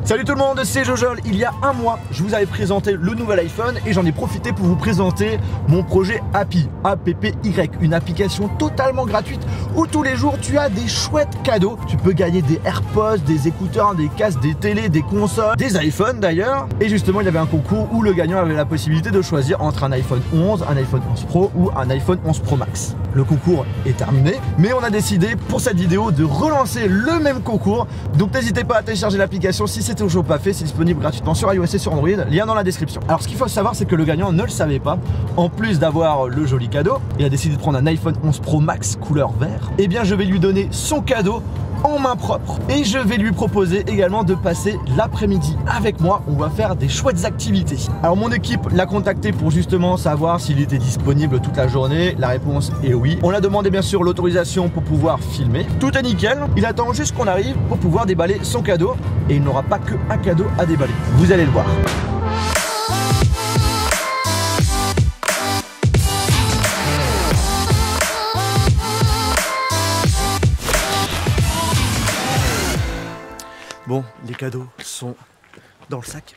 Salut tout le monde, c'est Jojol. Il y a un mois, je vous avais présenté le nouvel iPhone et j'en ai profité pour vous présenter mon projet Appy, A-P-P-Y, une application totalement gratuite où tous les jours tu as des chouettes cadeaux. Tu peux gagner des AirPods, des écouteurs, des casques, des télés, des consoles, des iPhones d'ailleurs. Et justement, il y avait un concours où le gagnant avait la possibilité de choisir entre un iPhone 11, un iPhone 11 Pro ou un iPhone 11 Pro Max. Le concours est terminé, mais on a décidé pour cette vidéo de relancer le même concours. Donc n'hésitez pas à télécharger l'application si c'est toujours pas fait, c'est disponible gratuitement sur iOS et sur Android, lien dans la description. Alors ce qu'il faut savoir, c'est que le gagnant ne le savait pas. En plus d'avoir le joli cadeau, il a décidé de prendre un iPhone 11 Pro Max couleur vert. Et bien je vais lui donner son cadeau en main propre et je vais lui proposer également de passer l'après-midi avec moi. On va faire des chouettes activités. Alors mon équipe l'a contacté pour justement savoir s'il était disponible toute la journée. La réponse est oui. On a demandé bien sûr l'autorisation pour pouvoir filmer. Tout est nickel. Il attend juste qu'on arrive pour pouvoir déballer son cadeau et il n'aura pas que un cadeau à déballer. Vous allez le voir. Bon, les cadeaux sont dans le sac.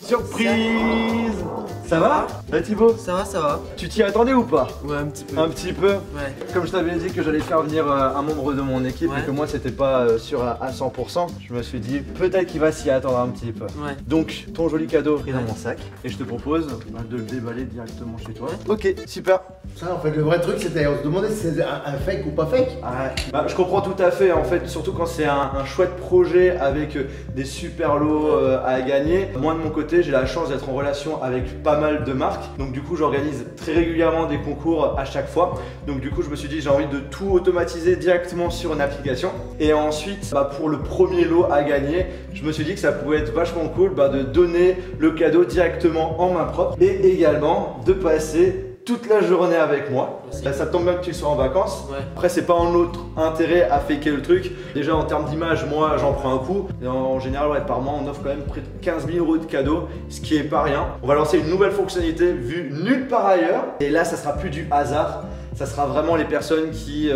Surprise! Ça va? Ouais Thibaut? Ça va, ça va. Tu t'y attendais ou pas? Ouais, un petit peu. Un petit peu? Ouais. Comme je t'avais dit que j'allais faire venir un membre de mon équipe ouais. Et que moi c'était pas sûr à 100%, je me suis dit peut-être qu'il va s'y attendre un petit peu. Ouais. Donc ton joli cadeau est dans mon sac et je te propose de le déballer directement chez toi. Ok, super. Ça, en fait, le vrai truc, c'était, on se demandait si c'était un fake ou pas fake. Ouais. Bah, je comprends tout à fait, en fait, surtout quand c'est un chouette projet avec des super lots à gagner. Moi, de mon côté, j'ai la chance d'être en relation avec pas mal de marques. Donc, du coup, j'organise très régulièrement des concours à chaque fois. Donc, du coup, je me suis dit, j'ai envie de tout automatiser directement sur une application. Et ensuite, pour le premier lot à gagner, je me suis dit que ça pouvait être vachement cool de donner le cadeau directement en main propre et également de passer toute la journée avec moi. Là, ça tombe bien que tu sois en vacances. Ouais. Après, c'est pas en autre intérêt à faker le truc. Déjà, en termes d'image, moi, j'en prends un coup. Et en général, ouais, par mois, on offre quand même près de 15 000 € de cadeaux, ce qui est pas rien. On va lancer une nouvelle fonctionnalité vue nulle part ailleurs. Et là, ça sera plus du hasard. Ça sera vraiment les personnes qui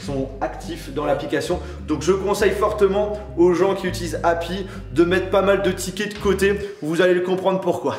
sont actifs dans l'application. Donc je conseille fortement aux gens qui utilisent Appy de mettre pas mal de tickets de côté. Vous allez le comprendre pourquoi.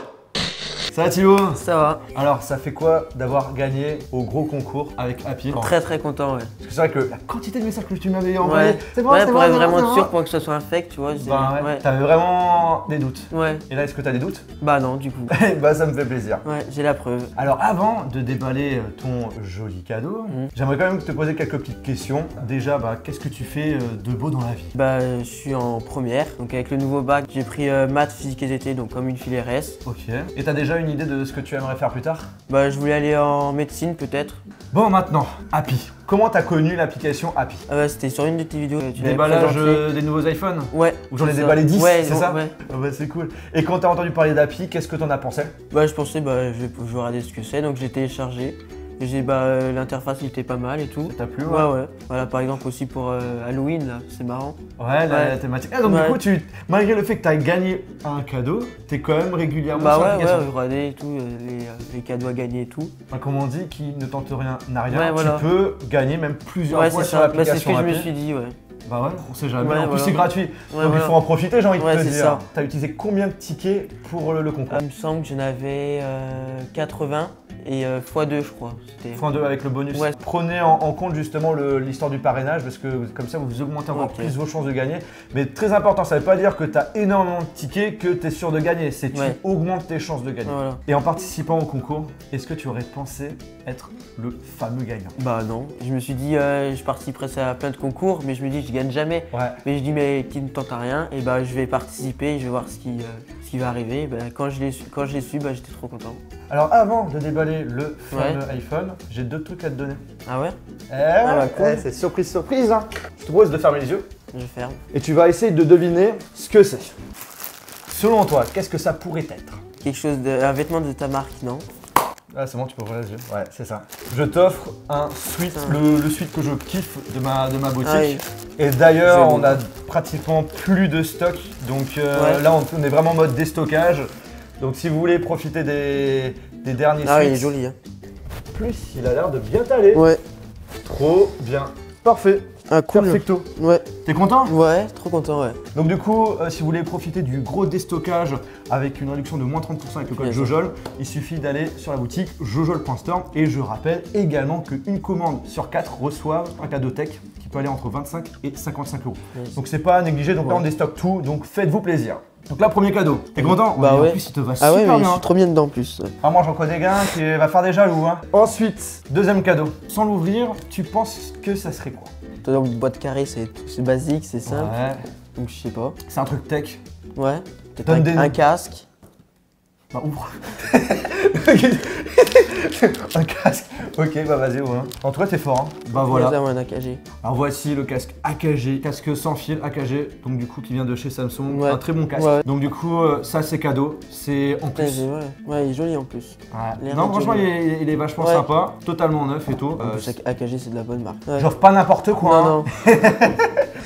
Ça va Thibaut? Ça va. Alors ça fait quoi d'avoir gagné au gros concours avec Appy? Très très content, ouais. Parce que c'est vrai que la quantité de messages que tu m'avais envoyé, Ouais, c'est bon, ouais, c'est pour bon, être c'est vraiment bon, sûr pour que ce soit un fake, tu vois. ouais. T'avais vraiment des doutes. Ouais. Et là, est-ce que t'as des doutes? Bah non, du coup. Bah ça me fait plaisir. Ouais, j'ai la preuve. Alors avant de déballer ton joli cadeau, j'aimerais quand même te poser quelques petites questions. Déjà, qu'est-ce que tu fais de beau dans la vie? Bah je suis en première, donc avec le nouveau bac, j'ai pris maths, physique et GT, donc comme une filière S. Ok. Et t'as déjà une idée de ce que tu aimerais faire plus tard? Bah je voulais aller en médecine peut-être. Bon maintenant, Appy. Comment t'as connu l'application Appy? C'était sur une de tes vidéos. Tu l'avais Déballage présenté. des nouveaux iPhones? Ouais. Ou j'en ai c'est déballé 10, ouais, c'est ça? Ouais. Ah bah c'est cool. Et quand t'as entendu parler d'Appy, qu'est-ce que t'en as pensé? Bah je pensais, je vais regarder ce que c'est, donc j'ai téléchargé. J'ai l'interface il était pas mal et tout. Ça t'a plu? Ouais. Voilà, par exemple aussi pour Halloween là, c'est marrant. Ouais, la thématique. Ah, donc du coup, malgré le fait que tu as gagné un cadeau, tu es quand même régulièrement sur l'application. Ouais, regarder et tout, les cadeaux à gagner et tout. Comme on dit, qui ne tente rien n'a rien. Ouais, voilà. Tu peux gagner même plusieurs fois sur l'application. C'est ce que je me suis dit, ouais. Bah ouais, on sait jamais. Ouais, en plus, c'est gratuit. Ouais, donc il faut en profiter, j'ai envie de te dire. ça. T'as utilisé combien de tickets pour le concours? Il me semble que j'en avais 80 et x2 je crois. x2 avec le bonus. Ouais. Prenez en compte justement l'histoire du parrainage parce que comme ça vous augmentez encore plus vos chances de gagner. Mais très important, ça veut pas dire que tu as énormément de tickets que tu es sûr de gagner. C'est tu augmentes tes chances de gagner. Voilà. Et en participant au concours, est-ce que tu aurais pensé être le fameux gagnant? Bah non, je me suis dit je participerai à plein de concours mais je me dis je gagne jamais. Ouais. Mais je dis mais qui ne tente à rien et je vais participer, je vais voir ce qui va arriver. Quand je l'ai su, j'étais trop content. Alors avant de déballer le fameux iPhone, j'ai deux trucs à te donner. Ah ouais? Cool. C'est surprise hein. Je te propose de fermer les yeux. Je ferme. Et tu vas essayer de deviner ce que c'est. Selon toi, qu'est-ce que ça pourrait être? Quelque chose un vêtement de ta marque, non? Ah c'est bon, tu peux ouvrir les yeux. Ouais, c'est ça. Je t'offre un sweat, le sweat que je kiffe de ma boutique. Ah oui. Et d'ailleurs, on a pratiquement plus de stock. Donc là, on est vraiment en mode déstockage. Donc si vous voulez profiter des derniers sweats. Ah, il est joli. Hein. Plus, il a l'air de bien t'aller. Ouais. Trop bien. Parfait. Ah cool. Perfecto. Ouais. T'es content? Ouais, trop content, ouais. Donc du coup, si vous voulez profiter du gros déstockage avec une réduction de moins 30% avec le code Jojol, il suffit d'aller sur la boutique jojol.store. Et je rappelle également qu'une commande sur 4 reçoit un cadeau tech qui peut aller entre 25 et 55 euros. Donc c'est pas à négliger, donc là on déstocke tout, donc faites-vous plaisir. Donc là, premier cadeau. T'es content? Bah ouais. En plus, il te va ah super ouais, mais bien. je suis trop bien dedans en plus. Ah, moi, j'en connais des gars qui va faire des jaloux. Hein. Ensuite, deuxième cadeau. Sans l'ouvrir, tu penses que ça serait quoi? Dans une boîte carrée, c'est basique, c'est simple. Ouais. Donc je sais pas. C'est un truc tech. Ouais. Donne Peut-être un casque. Bah ouvre. Un casque. Ok, bah vas-y, ouais. En tout cas, t'es fort. Hein. Bah voilà. Un AKG. Alors voici le casque AKG, casque sans fil AKG, donc du coup qui vient de chez Samsung, ouais. Un très bon casque. Ouais. Donc du coup, ça c'est cadeau, c'est en plus. Ouais, il est joli en plus. Ouais. Non, franchement, il est vachement sympa, totalement neuf et tout. AKG, c'est de la bonne marque. Ouais. J'offre pas n'importe quoi. Non, hein.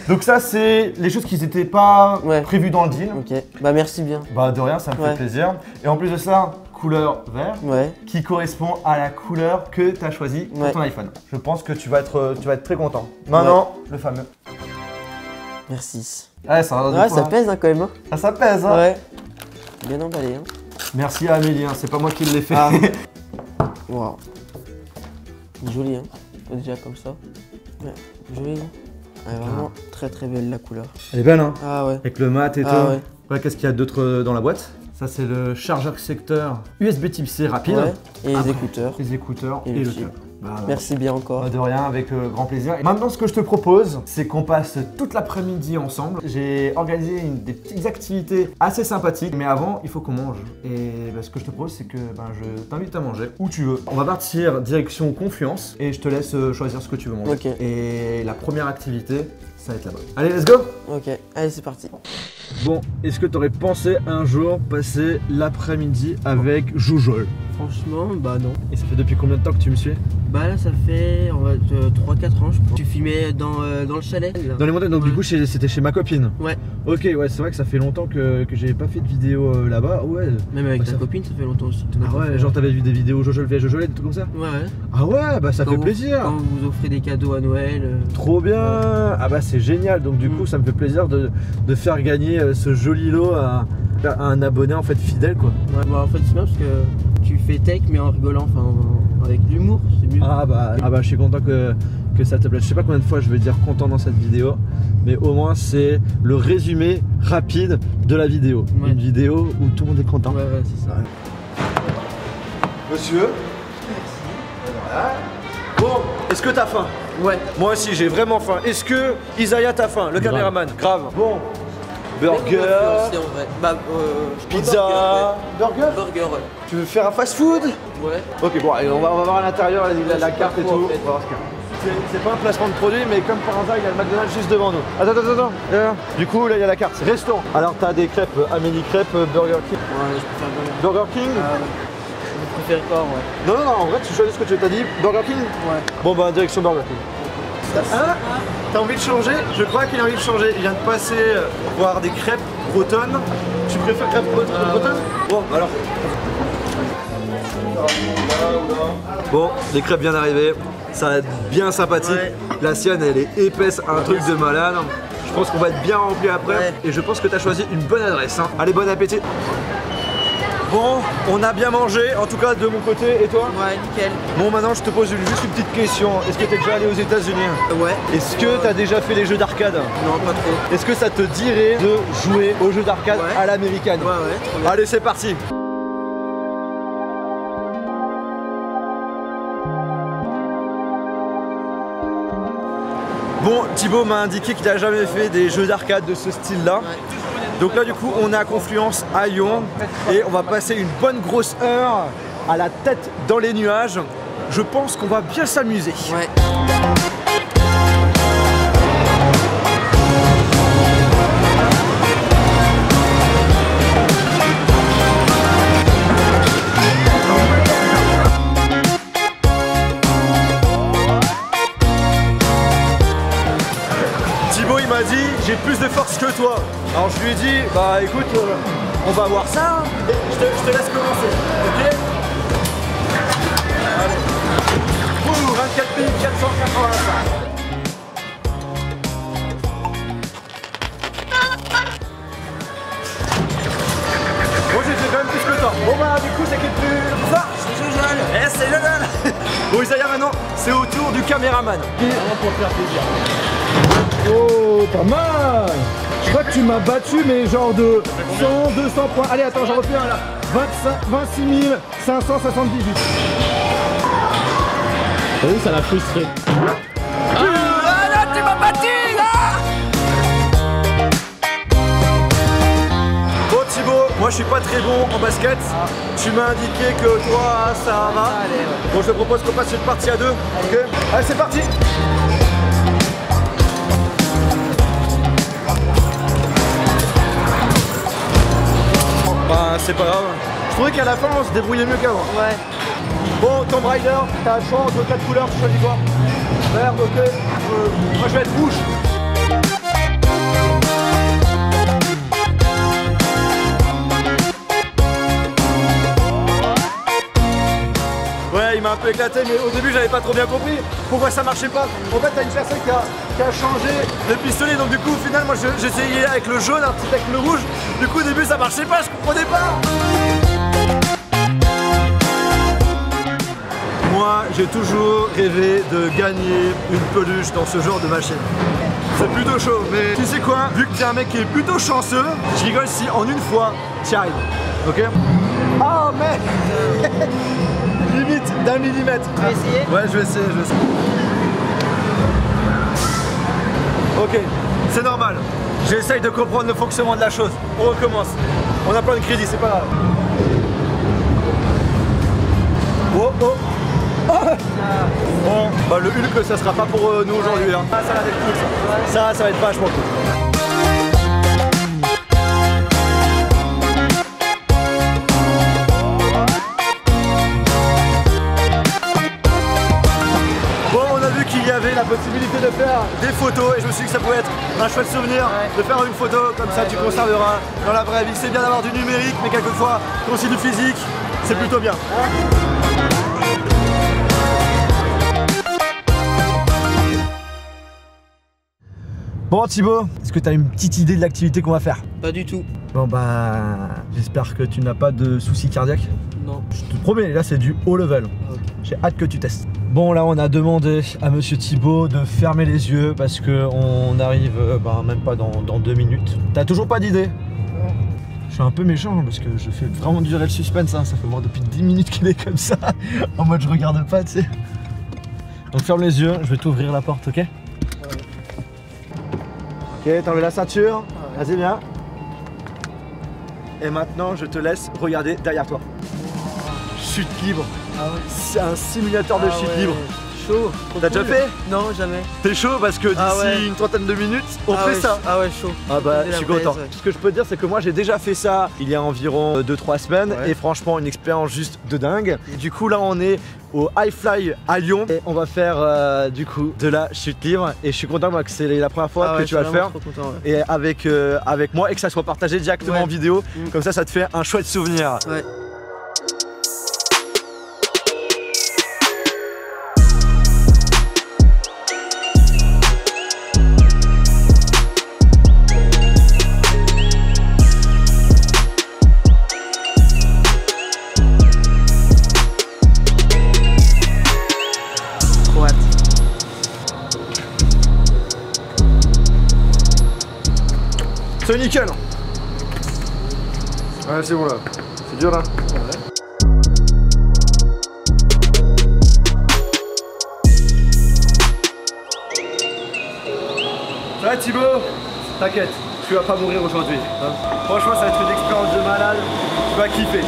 Donc ça, c'est les choses qui n'étaient pas prévues dans le deal. Ok, bah merci bien. Bah de rien, ça me fait plaisir. Et en plus de ça, couleur vert, qui correspond à la couleur que tu as choisie pour ton iPhone. Je pense que tu vas être très content. Maintenant, le fameux. Merci. Ouais, ça pèse hein, quand même. Hein. Ah, ça pèse, hein. Ouais. Bien emballé. Hein. Merci à Amélie, hein. C'est pas moi qui l'ai fait. Ah. Wow. Joli, hein. Déjà comme ça. Ouais. Joli. Elle est vraiment très très belle la couleur. Elle est belle, hein. Ah ouais. Avec le mat et tout. Ouais. Ouais, qu'est-ce qu'il y a d'autre dans la boîte? Ça, c'est le chargeur secteur USB Type C rapide. Ouais. Et les écouteurs. Les écouteurs et le câble. Bah, merci bien encore. De rien, avec grand plaisir. Et maintenant, ce que je te propose, c'est qu'on passe toute l'après-midi ensemble. J'ai organisé des petites activités assez sympathiques, mais avant, il faut qu'on mange. Et ce que je te propose, c'est que je t'invite à manger où tu veux. On va partir direction Confluence et je te laisse choisir ce que tu veux manger. Ok. Et la première activité, ça va être là-bas. Allez, let's go! Ok, allez, c'est parti. Bon, est-ce que tu aurais pensé un jour passer l'après-midi avec Jojol? Franchement, bah non. Et ça fait depuis combien de temps que tu me suis? Bah là, ça fait 3-4 ans, je pense. Tu filmais dans le chalet là. Dans les montagnes, donc du coup, c'était chez ma copine. Ouais. Ok, ouais, c'est vrai que ça fait longtemps que j'avais pas fait de vidéo là-bas. Ouais. Même avec ta copine, ça fait longtemps aussi. Ah ouais, genre t'avais vu des vidéos Jojol via Jojol et des trucs comme ça? Ouais. Ah ouais, bah ça fait plaisir. Quand vous vous offrez des cadeaux à Noël. Trop bien. Ah bah c'est génial, donc du coup ça me fait plaisir de faire gagner ce joli lot à un abonné en fait fidèle quoi. Ouais, bah en fait c'est bien parce que tu fais tech mais en rigolant, enfin avec l'humour, c'est mieux. Ah bah je suis content que ça te plaise. Je sais pas combien de fois je vais dire content dans cette vidéo, mais au moins c'est le résumé rapide de la vidéo. Ouais. Une vidéo où tout le monde est content. Ouais, c'est ça. Monsieur. Merci. Voilà. Bon, est-ce que t'as faim? Ouais. Moi aussi j'ai vraiment faim. Est-ce que Isaiah t'as faim? Le caméraman. Grave. Bon. Burger. Pizza. Burger. Burger, ouais. Tu veux faire un fast food? Ouais. Ok, bon, allez, on va voir à l'intérieur la carte et tout. On va voir ce qu'il y a. C'est pas un placement de produit, mais comme par hasard, il y a le McDonald's juste devant nous. Attends. Du coup, là, il y a la carte. Restaurant. Alors, t'as des crêpes, Amélie crêpes, Burger King. Ouais, je préfère Burger King. Je préfère quoi, ouais. Non, en vrai, tu choisis ce que tu t'as dit. Burger King? Ouais. Bon, bah, direction Burger King. Hein? T'as envie de changer? Je crois qu'il a envie de changer. Il vient de passer voir des crêpes bretonnes. Tu préfères crêpes bretonnes? Bon, alors. Bon, les crêpes viennent d'arriver. Ça va être bien sympathique. Ouais. La sienne, elle est épaisse, un truc de malade. Je pense qu'on va être bien rempli après. Ouais. Et je pense que t'as choisi une bonne adresse. Hein. Allez, bon appétit. Bon, on a bien mangé, en tout cas de mon côté, et toi? Ouais, nickel. Bon, maintenant je te pose juste une petite question. Est-ce que t'es déjà allé aux États-Unis? Ouais. Est-ce que t'as déjà fait les jeux d'arcade? Non, pas trop. Est-ce que ça te dirait de jouer aux jeux d'arcade à l'américaine? Ouais. Allez, c'est parti. Bon, Thibaut m'a indiqué qu'il n'a jamais fait des jeux d'arcade de ce style-là. Ouais. Donc là du coup on est à Confluence à Lyon et on va passer une bonne grosse heure à la tête dans les nuages. Je pense qu'on va bien s'amuser. Ouais. Thibaut il m'a dit j'ai plus de force que toi. Alors je lui ai dit bah écoute on va voir ça. Je te laisse commencer, ok? Allez. 24 485. là, du coup, c'est qui le plus fort? C'est Jojo. Eh, c'est Jojo. Bon, Isaiah, maintenant, c'est au tour du caméraman. Vraiment pour faire plaisir. Oh, pas mal. Je crois que tu m'as battu, mais genre de 100, 200 points. Allez, attends, j'en refais un là. 26 578. T'as vu, ça l'a frustré. Ah là, tu m'as battu là. Bon Thibaut, moi je suis pas très bon en basket. Tu m'as indiqué que toi ça va. Bon, je te propose qu'on fasse une partie à deux. Ok. Allez, c'est parti. Bah, c'est pas grave. Je trouvais qu'à la fin on se débrouillait mieux qu'avant. Ouais. Bon, Tomb Raider, t'as le choix entre 4 couleurs, tu choisis quoi? Vert, ok. Moi je vais être rouge. Ouais, il m'a un peu éclaté, mais au début j'avais pas trop bien compris pourquoi ça marchait pas. En fait, t'as une personne qui a changé le pistolet, donc du coup au final moi j'essayais avec le jaune, un petit avec le rouge. Du coup au début ça marchait pas, je comprenais pas. Moi, j'ai toujours rêvé de gagner une peluche dans ce genre de machine. C'est plutôt chaud, mais tu sais quoi? Vu que t'es un mec qui est plutôt chanceux, je rigole si en une fois, t'y arrives. Ok? Oh mec. Limite d'un millimètre. Tu vas essayer? Ouais, je vais essayer, Ok, c'est normal. J'essaye de comprendre le fonctionnement de la chose. On recommence. On a plein de crédits, c'est pas grave. Oh oh. Bon, bah le Hulk ça sera pas pour nous aujourd'hui hein. Ah, ça va être cool ça. Ça va être vachement cool. Bon, on a vu qu'il y avait la possibilité de faire des photos et je me suis dit que ça pouvait être un chouette souvenir de faire une photo comme ça tu conserveras dans la vraie vie. C'est bien d'avoir du numérique mais quelquefois aussi du physique, c'est plutôt bien. Bon Thibaut, est-ce que tu as une petite idée de l'activité qu'on va faire? Pas du tout. Bon bah, j'espère que tu n'as pas de soucis cardiaques. Non. Je te promets, là c'est du haut level. Ok. J'ai hâte que tu testes. Bon là on a demandé à monsieur Thibaut de fermer les yeux parce qu'on arrive même pas dans 2 minutes. T'as toujours pas d'idée? Je suis un peu méchant parce que je fais vraiment durer le suspense hein. Ça fait voir depuis 10 minutes qu'il est comme ça. En mode je regarde pas tu sais. Donc ferme les yeux, je vais t'ouvrir la porte, ok? Ok, t'enlèves la ceinture, vas-y viens. Et maintenant je te laisse regarder derrière toi. Chute libre. Ah ouais. C'est un simulateur de chute libre. Chaud. T'as déjà fait? Non, jamais. T'es chaud parce que d'ici une trentaine de minutes, on fait ça. Ah ouais, chaud. Ah bah Dès je la suis content. braise, ouais. Ce que je peux te dire c'est que moi j'ai déjà fait ça il y a environ 2-3 semaines Ouais. et franchement une expérience juste de dingue. Et du coup là on est au High Fly à Lyon et on va faire du coup de la chute libre et je suis content moi que c'est la première fois que tu vas le faire. Trop content, ouais. Et avec moi et que ça soit partagé directement en vidéo, comme ça te fait un chouette souvenir. Ouais. C'est nickel. Ouais c'est bon là. C'est dur là. Ça va Thibaut? T'inquiète, tu vas pas mourir aujourd'hui. Franchement ça va être une expérience de malade. Tu vas kiffer.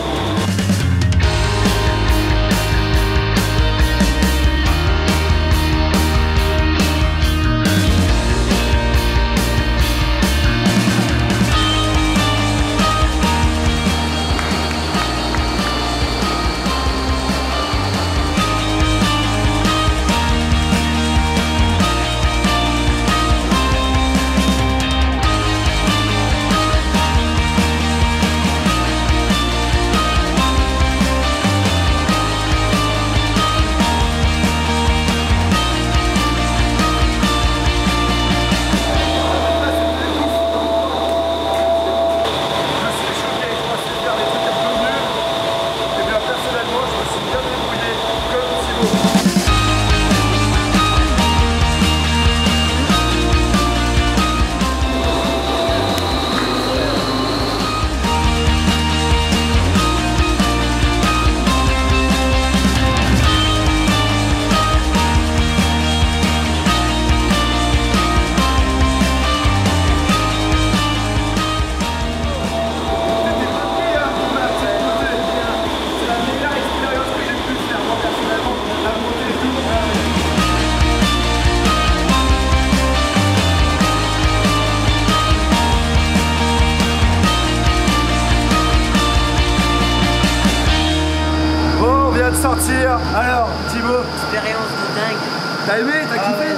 super. Alors, Thibaut, Expérience de dingue. t'as aimé? T'as kiffé?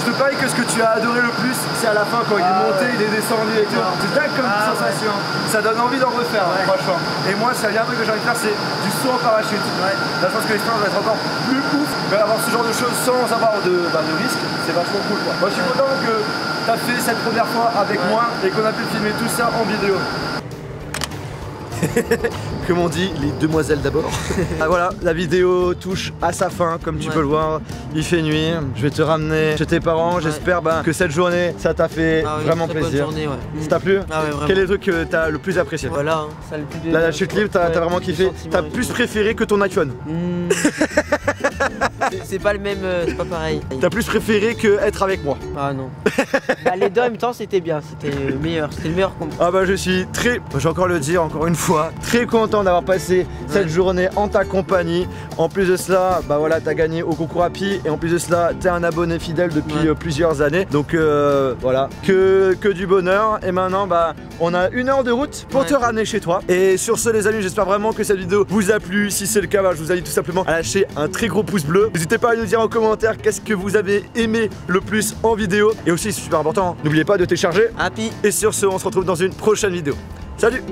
Je te parie que ce que tu as adoré le plus, c'est à la fin quand il est monté, il est descendu et tout. C'est dingue comme sensation. Ça donne envie d'en refaire, franchement. Et moi, s'il y a un truc que j'ai envie de faire, c'est du saut en parachute. Là, je pense que l'expérience va être encore plus ouf. Mais avoir ce genre de choses sans avoir de risque, c'est vachement cool, quoi. Moi, je suis content que t'as fait cette première fois avec moi et qu'on a pu filmer tout ça en vidéo. Comme on dit, les demoiselles d'abord. Voilà, la vidéo touche à sa fin, comme tu peux le voir. Il fait nuit, je vais te ramener chez tes parents. J'espère que cette journée, ça t'a fait vraiment plaisir. Ça t'a plu? Quel est le truc que t'as le plus apprécié? Voilà, ça le plus de... La chute libre, t'as vraiment kiffé. T'as plus préféré que ton iPhone? C'est pas le même, c'est pas pareil. T'as plus préféré que être avec moi? Ah non. Les deux en même temps, c'était bien, c'était le meilleur combo. Ah bah je suis très, je vais encore le dire encore une fois, très content d'avoir passé cette journée en ta compagnie. En plus de cela, bah voilà, t'as gagné au concours Happy et en plus de cela, t'es un abonné fidèle depuis plusieurs années. Donc voilà, que du bonheur. Et maintenant, bah on a 1 heure de route pour te ramener chez toi. Et sur ce les amis, j'espère vraiment que cette vidéo vous a plu. Si c'est le cas, bah, je vous invite tout simplement à lâcher un très gros pouce bleu. N'hésitez pas à nous dire en commentaire qu'est-ce que vous avez aimé le plus en vidéo. Et aussi, c'est super important, n'oubliez pas de télécharger Happy. Et sur ce, on se retrouve dans une prochaine vidéo. Salut!